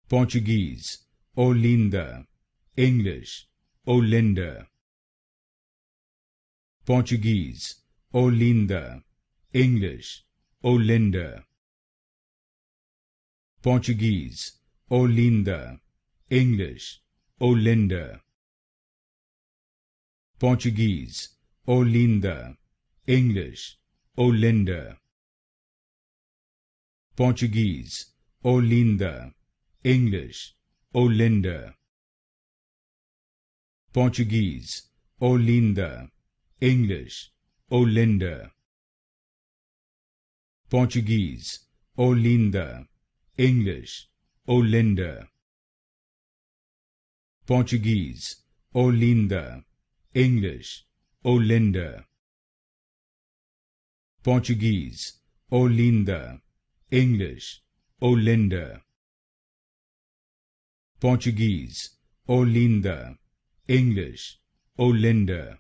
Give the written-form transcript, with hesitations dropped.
Portuguese, Olinda. English, Olinda. Portuguese, Olinda. English, Olinda. Portuguese, Olinda. English, Olinda. Portuguese, Olinda. English, Olinda. Portuguese, Olinda. English, Olinda. Portuguese, Olinda. English, Olinda. Portuguese, Olinda. English, Olinda. Portuguese, Olinda. English, Olinda. Portuguese, Olinda. English, Olinda. Portuguese, Olinda. English, Olinda.